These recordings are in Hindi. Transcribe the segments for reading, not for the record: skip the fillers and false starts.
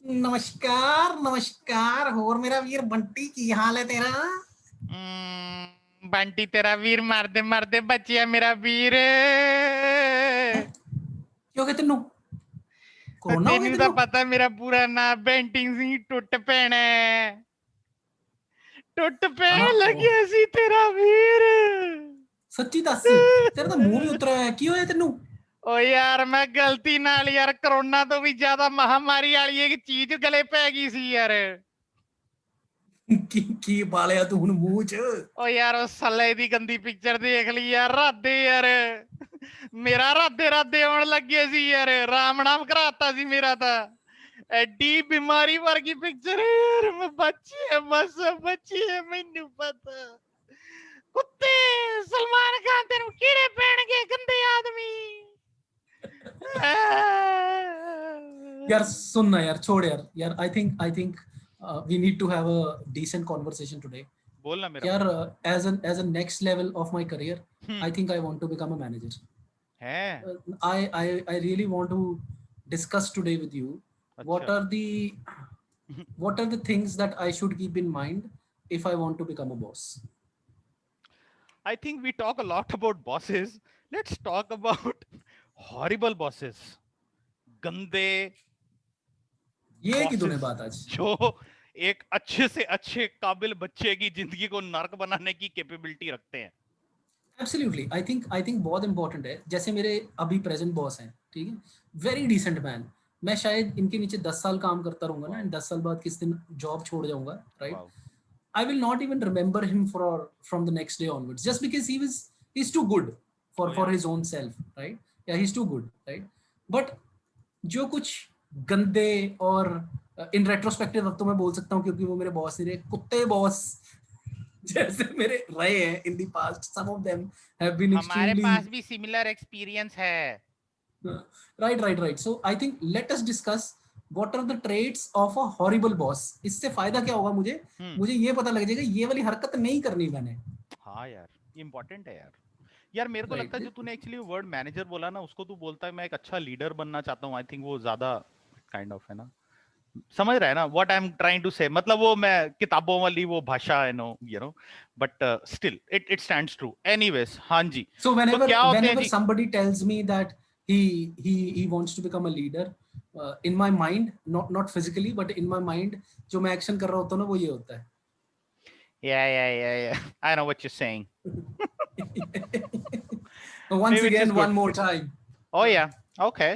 नमस्कार नमस्कार होर मेरा वीर बंटी की हाल है तेरा। बंटी तेरा वीर मारदे मारदे बचिया मेरा वीर। क्यों गया तेनू? कोरोना हो गया तेनू तो तेनू? पता मेरा पूरा नाम बेंटिंग सिंह टुट पैना टुट पैन हाँ, लगी सी तेरा वीर। सच्ची दस तेरा तो मुंह भी उतरा है, की होया तेनू? ओ यार मैं गलती नाल यार कोरोना तो भी ज्यादा महामारी वाली एक चीज गले पै गई सी यार। की बालिया तू हुन मुंह च? ओ यार उस सल्ले दी गंदी पिक्चर देख ली यार राधे यार। मेरा राधे राधे आने लगे सी यार, राम नाम कराता सी मेरा था। एडी बीमारी वर्गी पिक्चर है यार। मैं बच्ची है बस बच्ची है मैनू पता। कुत्ते सलमान खान तेन कीड़े पैण गए गंदे आदमी। यार सुन ना यार, छोड़ यार यार I think we need to have a decent conversation today. बोलना मेरा यार भाई। As a next level of my career I think I want to become a manager. है I really want to discuss today with you what अच्छा। are the what are the things that I should keep in mind if I want to become a boss. I think we talk a lot about bosses. Let's talk about horrible bosses. गंदे ये की तूने बॉसेस बात आज। जो एक अच्छे से अच्छे काबिल बच्चे की जिंदगी को नर्क बनाने की कैपेबिलिटी रखते हैं। एब्सोल्युटली आई थिंक बहुत इंपॉर्टेंट है। जैसे मेरे अभी प्रेजेंट बॉस हैं, ठीक है, वेरी डिसेंट मैन। मैं शायद इनके नीचे 10 साल काम करता रहूंगा ना, वाओ 10 साल बाद किस दिन जॉब छोड़ जाऊंगा, right? Wow. I will not even remember him from the next day onwards, just because he's too good ओ for या his own self, right? Yeah, he's too good, right? But जो कुछ गंदे और इन रेट्रोस्पेक्टिव अब तो मैं बोल सकता हूँ क्योंकि वो मेरे बॉस नहीं रहे, कुत्ते बॉस जैसे मेरे रहे हैं in the past, some of them have been हमारे extremely पास भी सिमिलर एक्सपीरियंस है। right. So I think let us discuss what are the traits of a horrible boss. इससे फायदा क्या होगा मुझे? मुझे ये पता लग जाएगा ये वाली हरकत नहीं करनी मैंने। हाँ यार ये इंपॉर्टेंट है यार। यार मेरे को लगता है राइट। जो तूने एक्चुअली वर्ड मैनेजर बोला ना उसको तू बोलता है मैं एक अच्छा लीडर बनना चाहता हूँ। आई थिंक वो ज्यादा काइंड ऑफ है ना, समझ रहा है ना what I am trying to say. मतलब वो मैं किताबों वाली वो भाषा है no you know, but still it it stands true anyways. हाँ जी। So तो whenever क्या होते हैं whenever ji? somebody tells me that he wants to become a leader, in my mind, not physically but in my mind, जो मैं एक्शन कर रहा होता हूँ ना वो ये होता है। Yeah. I know what you're saying. Once Maybe it is again, good. one more time. Oh yeah, okay.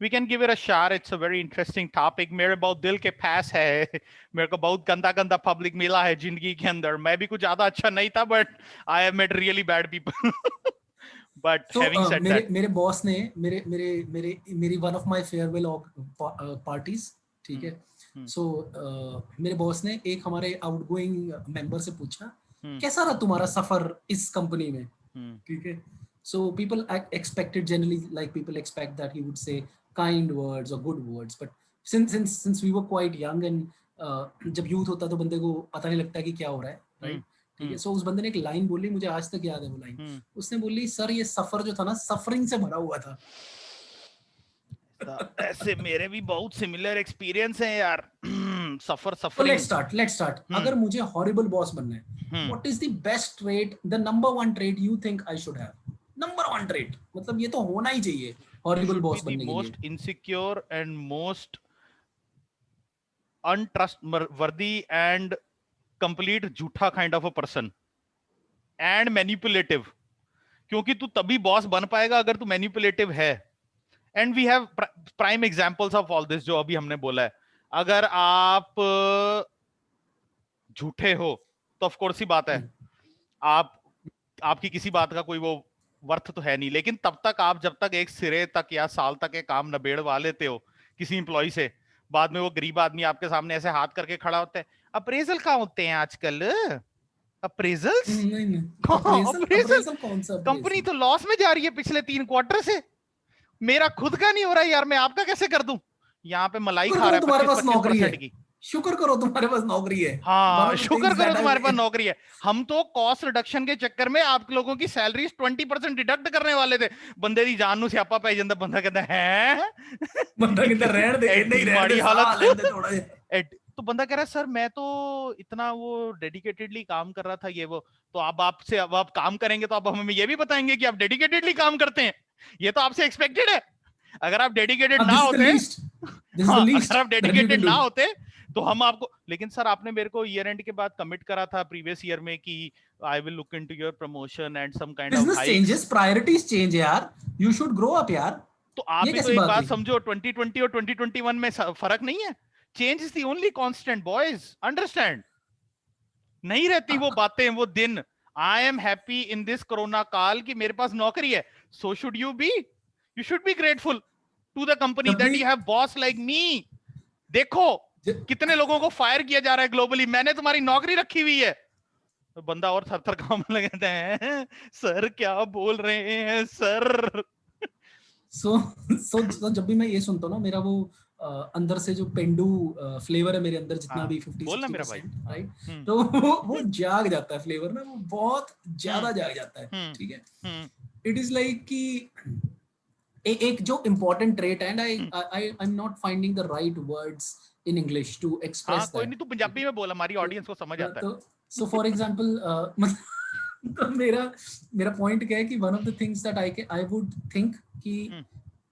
We can give it a shot. It's a very interesting topic. मेरे बहुत दिल के पास है। मेरे को बहुत गंदा गंदा पब्लिक मिला है जिंदगी के अंदर। मैं भी कुछ ज्यादा अच्छा नहीं था, but I have met really bad people. But So having said मेरे that, मेरे बॉस ने मेरे मेरे मेरे मेरी one of my farewell parties, ठीक है। हम्म सो मेरे बॉस ने एक हमारे आउटगोइंग मेंबर से पूछा हम्म कैसा रहा तुम्हारा सफर इस कंपनी में, हम्म ठीक है। So people expected generally, like people expect that he would say kind words or good words, but since we were quite young and जब यूथ होता है तो बंदे को पता नहीं लगता कि क्या हो रहा है, राइट? ठीक है। हम्म सो उस बंदे ने एक लाइन बोली, मुझे आज तक याद है वो लाइन। हम्म उसने बोली सर ये सफर जो था ना सफरिंग से भरा हुआ था। ऐसे मेरे भी बहुत सिमिलर एक्सपीरियंस हैं यार। सफर तो सफरिंग। लेट्स स्टार्ट हम्म अगर मुझे हॉरिबल बॉस बनना है, hmm what is the best trait, the number one trait you think I should have? Number one trait मतलब ये तो होना ही चाहिए You horrible should be boss the बनने के लिए। most insecure and most untrustworthy and complete झूठा kind of a person and manipulative। क्योंकि तू तभी बॉस बन पाएगा अगर तू मैनिपुलेटिव है। And we have prime examples of all this जो अभी हमने बोला है। अगर आप झूठे हो तो ऑफ कोर्स ही बात है, आप आपकी किसी बात का कोई वो वर्थ तो है नहीं। लेकिन तब तक आप जब तक एक सिरे तक या साल तक एक काम नबेड़वा लेते हो किसी इंप्लॉय से, बाद में वो गरीब आदमी आपके सामने ऐसे हाथ करके खड़ा होता है। अप्रेजल कहाँ होते हैं आजकल? अप्रेजल्स? नहीं नहीं, अप्रेजल अप्रेजल? अप्रेजल कौन सा कंपनी अप्रेजल? तो लॉस में जा रही है पिछले 3 क्वार्टर से। मेरा खुद का नहीं हो रहा है यार, मैं आपका कैसे कर दूं? यहाँ पे मलाई शुक्र खा करो रहा है तुम्हारे पच्चीस पास पच्चीस नौकरी है। परसेंट की। शुक्र करो तुम्हारे पास नौकरी है। हाँ, शुक्र करो तुम्हारे पास नौकरी है। हम तो कॉस्ट रिडक्शन के चक्कर में आप लोगों की सैलरी 20% डिडक्ट करने वाले थे। बंदे दी जान नु स्यापा पै ਜਾਂਦਾ, बंदा कहता है बंदा कहता रहन दे, नहीं रहन दे, हालत रहन दे थोड़ा। तो बंदा कह रहा है सर मैं तो इतना वो डेडिकेटेडली काम कर रहा था ये वो, तो अब आपसे अब आप काम करेंगे तो आप हमें ये भी बताएंगे कि आप डेडिकेटेडली काम करते हैं, ये तो आपसे एक्सपेक्टेड है। अगर आप डेडिकेटेड ना होते, हाँ, अगर आप डेडिकेटेड ना होते तो हम आपको, लेकिन सर आपने मेरे को ईयर एंड के बाद कमिट करा था प्रीवियस ईयर में कि I will look into your promotion and some kind of business changes, priorities change यार, यू शुड ग्रो अप यार। तो आप भी तो एक बात समझो, 2020 और 2021 में फर्क नहीं है। Change is the only constant boys, understand. नहीं रहती वो बातें, वो दिन। I am happy in this corona काल कि मेरे पास नौकरी है, so should you be. You should be grateful to the company that you have boss like me. देखो कितने लोगों को फायर किया जा रहा है ग्लोबली, मैंने तुम्हारी नौकरी रखी हुई है। तो बंदा और थर-थर कांपने लगता है, सर क्या बोल रहे हैं सर। सो जब भी मैं ये सुनता हूँ ना, मेरा वो अंदर से जो पेंडू फ्लेवर है मेरे अंदर, जितना भी 50-60%, राइट, तो वो जाग जाता है फ्लेवर ना, वो बहुत ज्यादा जाग जाता है, ठीक है। इट इज लाइक कि एक जो इम्पोर्टेंट ट्रेट है, and I am not finding the right words in English to express that. कोई नहीं, तू पंजाबी में बोल, हमारी ऑडियंस को समझ आता है। सो फॉर एग्जांपल, मतलब तो मेरा पॉइंट क्या है कि one of the things that I would think कि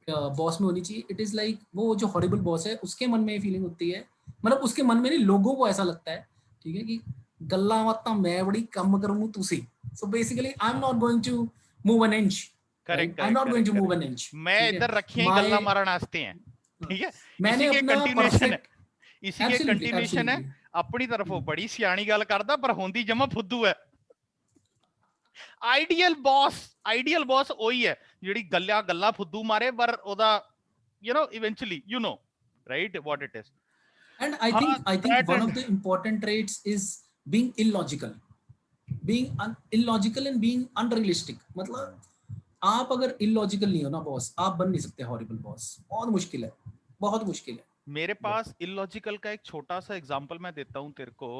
बॉस में होनी चाहिए, इट इज लाइक वो जो हॉरिबल बॉस है उसके मन में ये फीलिंग होती है, मतलब उसके मन में नहीं, लोगों को ऐसा लगता है, ठीक है, कि गल्ला मत्ता मैं बड़ी कम करूं तुसी, so basically I am not going to move an inch, correct, I am not going to move an inch. मैं इधर रखी है गल्ला मारन आस्ते हैं, ठीक है, मैंने इसी के अपना कंटिन्यूएशन है, परफेक्ट, इसी के कंटिन्यूएशन है। अपनी तरफों बड़ी सियाणी गल करदा पर होंदी जमा फुद्दू है। आइडियल बॉस वही है ਜਿਹੜੀ ਗੱਲਾਂ ਫੁੱਦੂ ਮਾਰੇ, ਪਰ ਉਹਦਾ eventually right what it is. And I think one of the important traits is being illogical, and being unrealistic. मतलब आप अगर illogical नहीं हो ना बॉस, आप बन नहीं सकते हॉरिबल बॉस, बहुत मुश्किल है, बहुत मुश्किल है। मेरे पास illogical का एक छोटा सा एग्जांपल मैं देता हूँ तेरे को,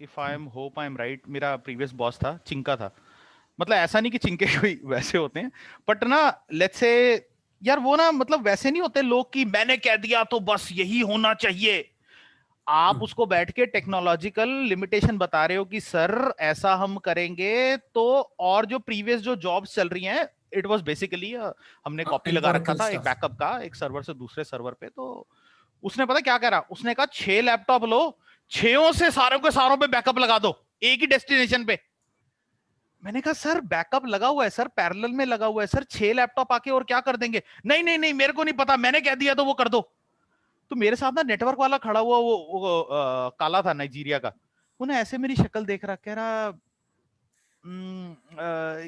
if I am hope I am right। मेरा प्रीवियस बॉस था, चिंका था, मतलब ऐसा नहीं कि चिंके कोई वैसे होते हैं, बट ना लेट्स से यार वो ना, मतलब वैसे नहीं होते लोग कि मैंने कह दिया तो बस यही होना चाहिए। आप उसको बैठ के टेक्नोलॉजिकल लिमिटेशन बता रहे हो कि सर ऐसा हम करेंगे तो, और जो प्रीवियस जो जॉब्स चल रही हैं, इट वाज बेसिकली हमने कॉपी लगा रखा था एक बैकअप का, एक सर्वर से दूसरे सर्वर पे। तो उसने पता क्या कह रहा, उसने कहा 6 लैपटॉप लो, 6 से सारों के सारों पे बैकअप लगा दो एक ही डेस्टिनेशन पे। मैंने कहा सर बैकअप लगा हुआ है सर, पैरेलल में लगा हुआ है सर, 6 लैपटॉप आके और क्या कर देंगे। नहीं नहीं नहीं मेरे को नहीं पता, मैंने कह दिया तो वो कर दो। तो मेरे साथ ना नेटवर्क वाला खड़ा हुआ, वो काला था नाइजीरिया का, उन्हें ऐसे मेरी शक्ल देख रहा, कह रहा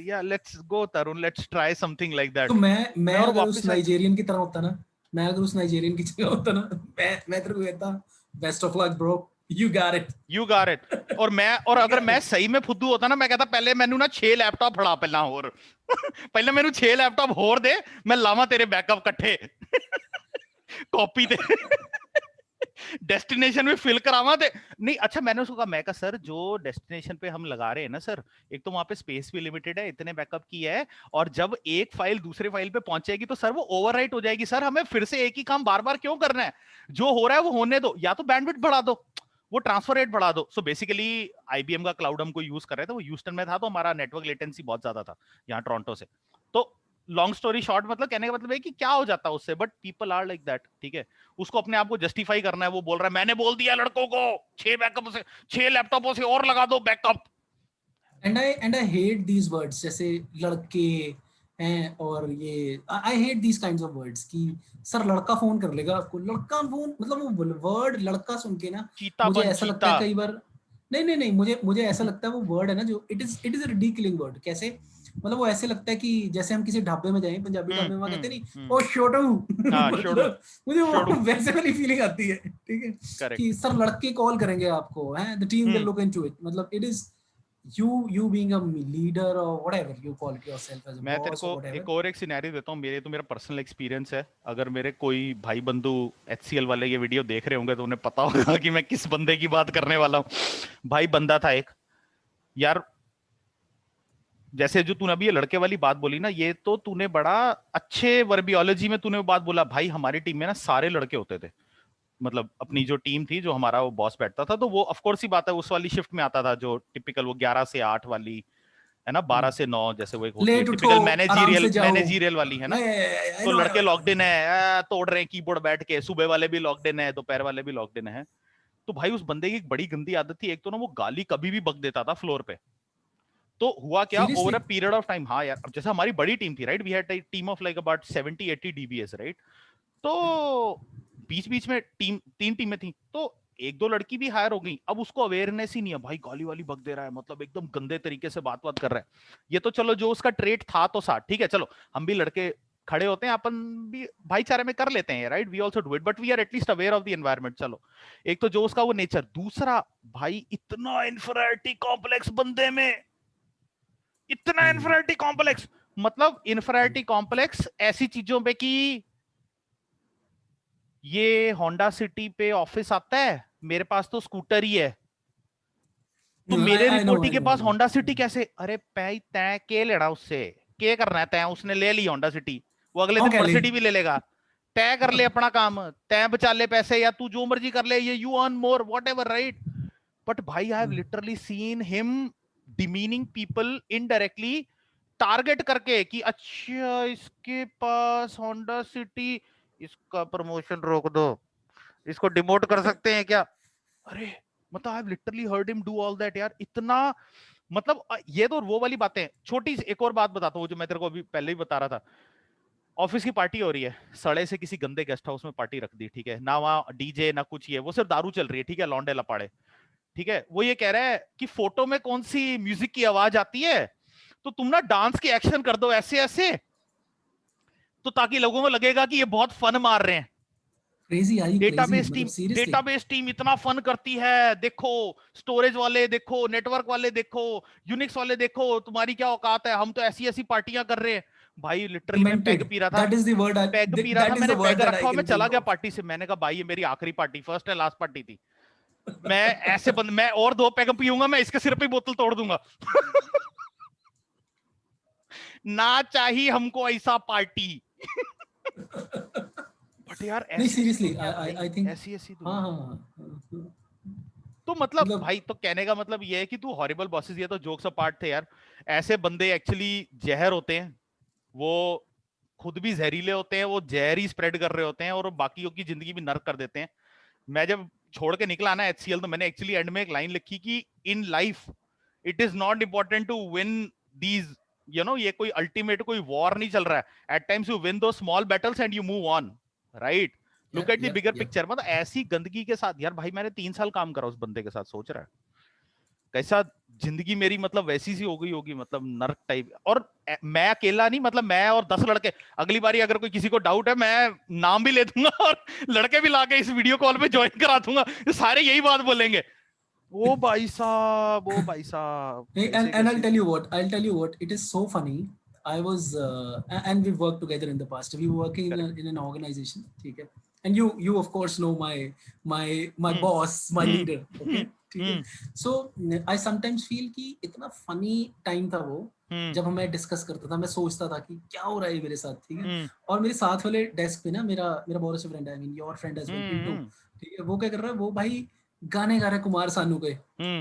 या let's go Tarun, let's try something like that. तो मैं अगर उस नाइजीरियन की तरह होता ना, मैं अगर उस नाइजीरियन की जगह होता ना, मैं तेरे को कहता best of luck bro, You got it। और अगर मैं सही में फुद्दू होता ना, मैं कहता पहले मैनू ना 6 लैपटॉप फड़ा पहला होर पहले मैनू 6 लैपटॉप होर दे, मैं लावा तेरे बैकअप कट्ठे कॉपी दे डेस्टिनेशन में फिल करावा दे। नहीं अच्छा, मैंने उसको कहा, मैं कहा सर जो डेस्टिनेशन पे हम लगा रहे हैं ना सर, एक तो वहां पे स्पेस भी लिमिटेड है, इतने बैकअप की है, और जब एक फाइल दूसरे फाइल पे पहुंचेगी तो सर वो ओवरराइट हो जाएगी सर, हमें फिर से एक ही काम बार बार क्यों करना है, जो हो रहा है वो होने दो, या तो बैंडविड्थ बढ़ा दो, वो ट्रांसफर रेट बढ़ा दो। सो बेसिकली आईबीएम का क्लाउड हमको यूज कर रहे थे, वो ह्यूस्टन में था, तो हमारा नेटवर्क लेटेंसी बहुत ज्यादा था यहाँ टोरंटो से। तो लॉन्ग स्टोरी शॉर्ट, मतलब कहने का मतलब है कि क्या हो जाता है उससे, but people are like that, ठीक है। उसको अपने आप को जस्टिफाई करना है, वो बोल रहा है मैंने बोल दिया लड़कों को 6 बैकअप से 6 लैपटॉपों से और लगा दो backup. And I hate these words, जैसे लड़के हैं, और ये I hate these kinds of words कि सर लड़का फोन कर लेगा आपको, लड़का फोन, मतलब वो वर्ड लड़का सुन के ना मुझे ऐसा लगता है कई बार, नहीं मुझे ऐसा लगता है वो वर्ड है ना, जो इट इज अ रिडिकुलिंग वर्ड। कैसे, मतलब वो ऐसे लगता है कि जैसे हम किसी ढाबे में जाएं, पंजाबी ढाबे में, वहां कहते नहीं ओ छोटू, मुझे वो वैसे वाली फीलिंग आती है, ठीक है, कि सर लड़के कॉल करेंगे आपको, हैं the team will look into it, मतलब it is you being a leader or whatever you call it yourself as a मैं तेरे boss को or whatever. एक और एक सिनेरियो देता हूँ, मेरे तो मेरा पर्सनल एक्सपीरियंस है। अगर मेरे कोई भाई बंधु HCL वाले ये वीडियो देख रहे होंगे तो उन्हें पता होगा कि मैं किस बंदे की बात करने वाला हूँ। भाई बंदा था एक यार, जैसे जो तूने अभी ये लड़के वाली बात बोली ना, ये तो तूने बड़ा अच्छे वर्बियोलॉजी में तूने वो बात बोला। भाई हमारी टीम में ना सारे लड़के होते थे, मतलब अपनी जो टीम थी, जो हमारा वो बॉस बैठता था, तो वो ऑफ कोर्स ही बात है उस वाली शिफ्ट में आता था जो टिपिकल वो 11 से 8 वाली है ना, 12 से 9 जैसे वो एक होती है लेट उठो, टिपिकल आराम से जाओ। मैनेजीरियल वाली है ना। I तो know, I लड़के know. लॉक्ड इन है, तोड़ रहे हैं कीबोर्ड बैठ के, सुबह वाले भी लॉक्ड इन है, दोपहर वाले भी लॉक्ड इन है। तो भाई उस बंदे की एक बड़ी गंदी आदत थी, एक तो ना वो गाली कभी भी बक देता था फ्लोर पे। तो हुआ क्या, over a Seriously? Period of time, हाँ यार, अब जैसे हमारी बड़ी टीम थी right, we had a team of like about 70-80 DBS right. तो बीच बीच में तीन टीमें थी, तो एक दो लड़की भी हायर हो गई। अब उसको अवेयरनेस ही नहीं है, भाई गाली वाली बक दे रहा है, मतलब एकदम गंदे तरीके से बात कर रहा है। ये तो चलो जो उसका ट्रेट था तो साथ ठीक है, चलो हम भी लड़के खड़े होते हैं, अपन भी भाईचारे में कर लेते हैं right, we also do it, but we are at least aware of the environment. चलो एक तो जो उसका वो नेचर, दूसरा भाई इतना इन्फीरियरिटी कॉम्प्लेक्स बंदे में, इतना इन्फीरियरिटी कॉम्प्लेक्स, मतलब इन्फीरियरिटी कॉम्प्लेक्स ऐसी चीजों पे कि ये होंडा सिटी पे ऑफिस आता है, मेरे पास तो स्कूटर ही है, तो मेरे I know, रिपोर्टी I के know, I pass know. Honda city कैसे? अरे पैई तय के लेना उससे, के करना है तय, उसने ले ली होंडा सिटी, वो अगले दिन Okay, मर्सिडी भी ले लेगा। तय कर ले अपना काम, तय बचा ले पैसे, या तू जो मर्जी कर ले, ये you earn more whatever right. But भाई I have literally seen him demeaning people indirectly, target करके कि अच्छा इसके पास होंडा सिटी, इसका प्रमोशन रोक दो, इसको डिमोट कर सकते हैं क्या? अरे मतलब आई have literally heard him do all that यार, इतना मतलब ये तो वो वाली बातें। छोटी सी एक और बात बताता हूँ जो मैं तेरे को अभी पहले ही बता रहा था। ऑफिस की पार्टी हो रही है, सड़े से किसी गंदे गेस्ट हाउस में पार्टी रख दी, ठीक है ना, वहाँ डीजे ना कुछ, ये वो सिर्फ दारू चल रही है, ठीक है, लौंडे लपाड़े, ठीक है। वो ये कह रहा है कि फोटो में कौन सी म्यूजिक की आवाज आती है, तो तुम ना डांस के एक्शन कर दो ऐसे ऐसे, तो ताकि लोगों को लगेगा कि ये बहुत फन मार रहे हैं। Crazy, are you crazy? मतलब seriously? डेटाबेस टीम इतना फन करती है, देखो स्टोरेज वाले देखो, नेटवर्क वाले देखो, यूनिक्स वाले देखो, तुम्हारी क्या औकात है, हम तो ऐसी ऐसी पार्टियां कर रहे हैं। भाई लिटरली मैं पैग Demented. पी रहा था, That is the word. That is मैंने the word peg that I रखा और मैं can चला think गया of. पार्टी से। मैंने कहा भाई ये मेरी आखिरी party, first and last party थी, मैं ऐसे बंद, मैं और 2 पैग पीऊंगा, मैं इसके सिर पे बोतल तोड़ दूंगा। ना चाहिए हमको ऐसा पार्टी। बट यार नहीं, ऐसी ऐसी seriously, दुनिया भाई, I think. ऐसी ऐसी हाँ, दुनिया। हाँ, हाँ. तो मतलब मतलब भाई, तो कहने का मतलब ये है कि तू हॉरिबल बॉसेस, ये तो जोक्स अपार्ट थे यार, ऐसे बंदे एक्चुअली जहर होते हैं, वो खुद भी जहरीले होते हैं, वो जहर ही स्प्रेड कर रहे होते हैं और बाकियों की जिंदगी भी नर्क कर देते हैं। मैं जब छोड़ के निकला ना HCL, तो मैंने एक्चुअली एंड में एक लाइन लिखी कि in life it is not important to win these, you know, ये कोई अल्टीमेट कोई वॉर नहीं चल रहा है, at times you win two small battles and you move on right, look yeah, at the yeah, bigger yeah. Picture. मतलब ऐसी गंदगी के साथ यार, भाई मैंने 3 साल काम करा उस बंदे के साथ, सोच रहा है कैसा जिंदगी मेरी मतलब वैसी सी हो गई होगी, मतलब नर्क टाइप। और मैं अकेला नहीं, मतलब मैं और 10 लड़के, अगली बारी अगर कोई किसी को डाउट है, मैं नाम भी ले दूंगा और लड़के भी लाके इस वीडियो कॉल पे ज्वाइन करा दूंगा, सारे यही बात बोलेंगे, ओ भाई साहब, ओ भाई साहब, Hey, कैसे and I'll कैसे। tell you what. I'll tell you what. It is so funny. I was and we've worked together in the past. We were working in an organization. Okay? And you of course know my boss, my leader. Okay? ठीक है. So I sometimes feel कि इतना funny time था वो, जब मैं डिस्कस करता था, मैं सोचता था कि क्या हो रहा है मेरे साथ, ठीक है। और मेरे साथ वाले डेस्क पे ना मेरा मेरा बहुत अच्छा फ्रेंड है, I mean your friend as well, Pintu, ठीक है। वो क्या कर रहा है, वो भाई गाने गा रहा है कुमार सानू के,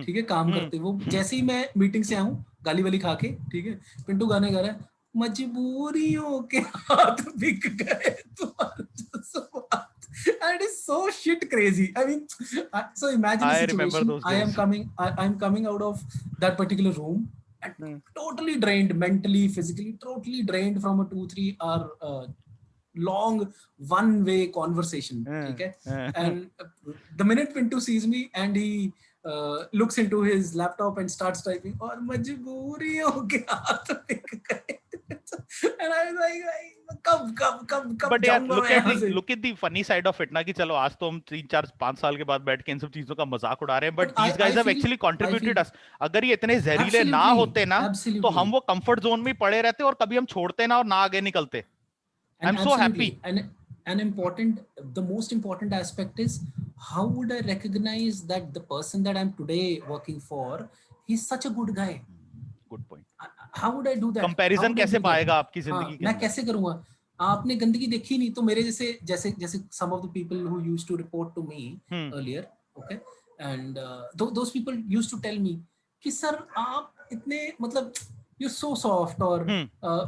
ठीक है, काम करते। वो जैसे ही मैं मीटिंग से आऊं गाली वाली खा के, ठीक है, पिंटू गाने गा रहा है, मजबूरियों के हाथ बिक गए तुम्हारे जज्बात, and it's so shit crazy. I mean, so imagine a I remember situation. those days. I'm coming out of that particular room and totally drained, mentally, physically, totally drained from a 2-3 hour long one-way conversation. Okay? And the minute Pintu sees me and he looks into his laptop and starts typing, और मजबूरियों के हाथ बिक गए, and I was like, कब बट यार जाऊंगा मैं यहाँ से। look at the funny side of it ना, कि चलो आज तो हम 3 4 5 साल के बाद बैठ के इन सब चीजों का मजाक उड़ा रहे हैं, But but these guys have actually I contributed feel us. अगर ये इतने जहरीले ना होते ना, तो हम वो कंफर्ट जोन में पड़े रहते और कभी हम छोड़ते ना और ना आगे निकलते. I'm so happy. And an important, the most important aspect is, how would I recognize that the person that I'm today working for, he's such a good guy? Good point. How would I do that? Comparison कैसे पाएगा आपकी हाँ, जिंदगी के मैं अंदर? कैसे करूँगा? आपने गंदगी देखी नहीं, तो मेरे जैसे some of the people who used to report to me earlier, okay, and those people used to tell me कि सर आप इतने मतलब you're so soft, or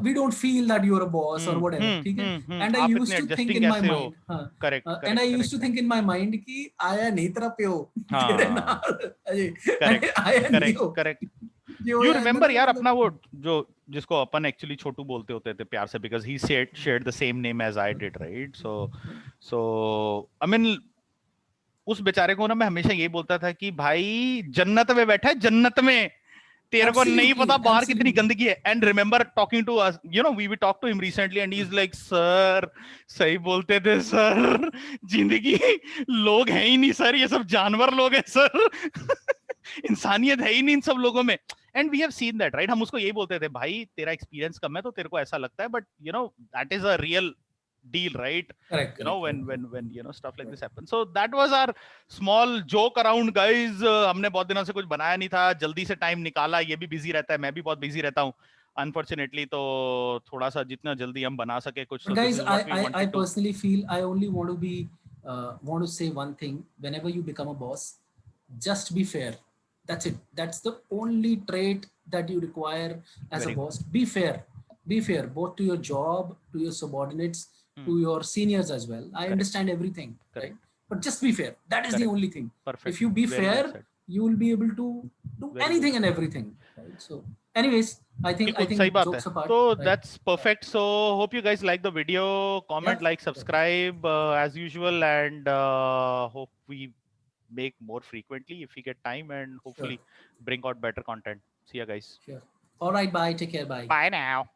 we don't feel that you're a boss or whatever, ठीक है? And I used to think in my mind, correct, and I used to think in my mind कि आया नहीं तेरा प्यो तेरे नाल, आया नहीं हो. correct. You remember यार अपना वो जो जिसको अपन एक्चुअली छोटू बोलते होते थे प्यार से, because he shared the same name as I did, right? So I mean, उस बेचारे को ना मैं हमेशा ये बोलता था कि भाई जन्नत में बैठा है, जन्नत में, तेरे को नहीं पता बाहर कितनी गंदगी है. And remember talking to us, you know, we talk to him recently and he is like, sir सही बोलते थे सर, जिंदगी लोग हैं ही नहीं सर, ये सब जानवर लोग हैं सर. इंसानियत है ही नहीं इन सब लोगों में. And we have seen that, right? हम उसको यही बोलते थे, भाई तेरा एक्सपीरियंस कम है तो तेरे को ऐसा लगता है, but you know that is a real deal, right? Correct, you know, when you know stuff like this happens. So that was our small joke around, guys. हमने बहुत दिनों से कुछ बनाया नहीं था, जल्दी से टाइम निकाला. ये भी बिजी रहता है, मैं भी बहुत बिजी रहता हूँ अनफॉर्चुनेटली, तो थोड़ा सा जितना जल्दी हम बना सके कुछ. But guys, I personally feel I only want to say one thing: whenever you become a boss, just be fair. That's it. That's the only trait that you require as a boss. Be fair. Be fair, both to your job, to your subordinates, to your seniors as well. I understand everything, right? But just be fair. That is the only thing. Perfect. If you be fair, you will be able to do anything and everything, right? So anyways, I think jokes apart. So that's perfect. So hope you guys like the video. Comment, like, subscribe as usual, and hope we make more frequently if we get time, and hopefully bring out better content. See ya, guys. Sure. All right, bye. Take care. Bye. Bye now.